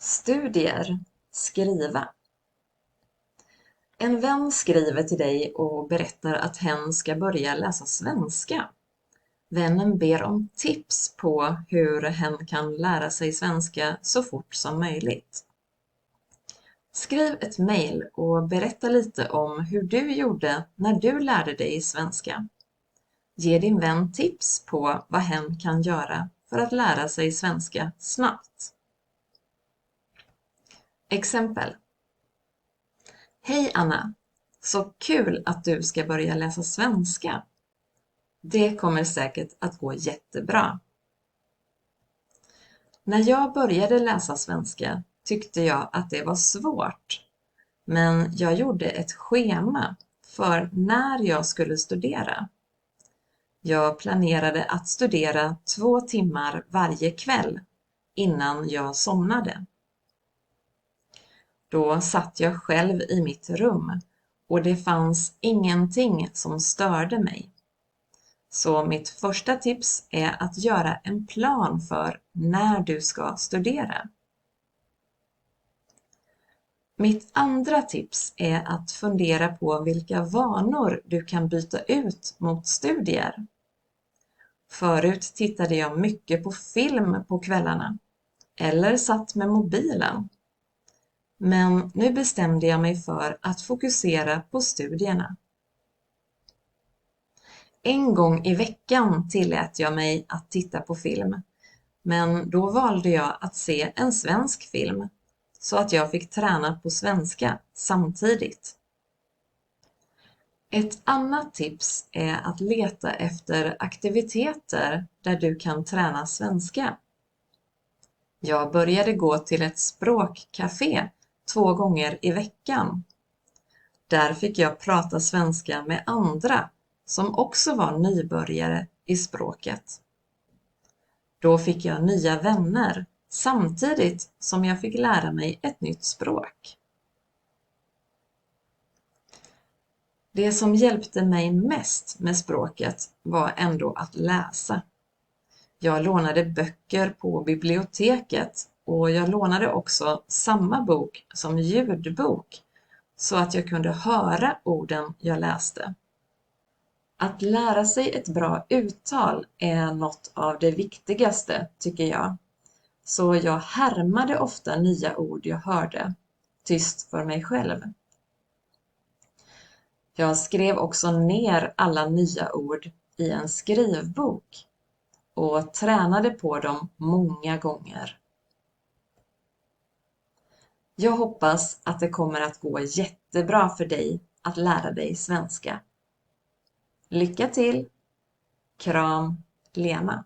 Studier. Skriva. En vän skriver till dig och berättar att hen ska börja läsa svenska. Vännen ber om tips på hur hen kan lära sig svenska så fort som möjligt. Skriv ett mejl och berätta lite om hur du gjorde när du lärde dig svenska. Ge din vän tips på vad hen kan göra för att lära sig svenska snabbt. Exempel. Hej Anna! Så kul att du ska börja läsa svenska. Det kommer säkert att gå jättebra. När jag började läsa svenska tyckte jag att det var svårt. Men jag gjorde ett schema för när jag skulle studera. Jag planerade att studera 2 timmar varje kväll innan jag somnade. Då satt jag själv i mitt rum och det fanns ingenting som störde mig. Så mitt första tips är att göra en plan för när du ska studera. Mitt andra tips är att fundera på vilka vanor du kan byta ut mot studier. Förut tittade jag mycket på film på kvällarna eller satt med mobilen. Men nu bestämde jag mig för att fokusera på studierna. En gång i veckan tillät jag mig att titta på film, men då valde jag att se en svensk film så att jag fick träna på svenska samtidigt. Ett annat tips är att leta efter aktiviteter där du kan träna svenska. Jag började gå till ett språkcafé 2 gånger i veckan. Där fick jag prata svenska med andra som också var nybörjare i språket. Då fick jag nya vänner samtidigt som jag fick lära mig ett nytt språk. Det som hjälpte mig mest med språket var ändå att läsa. Jag lånade böcker på biblioteket och jag lånade också samma bok som ljudbok så att jag kunde höra orden jag läste. Att lära sig ett bra uttal är något av det viktigaste, tycker jag. Så jag härmade ofta nya ord jag hörde, tyst för mig själv. Jag skrev också ner alla nya ord i en skrivbok och tränade på dem många gånger. Jag hoppas att det kommer att gå jättebra för dig att lära dig svenska. Lycka till! Kram, Lena.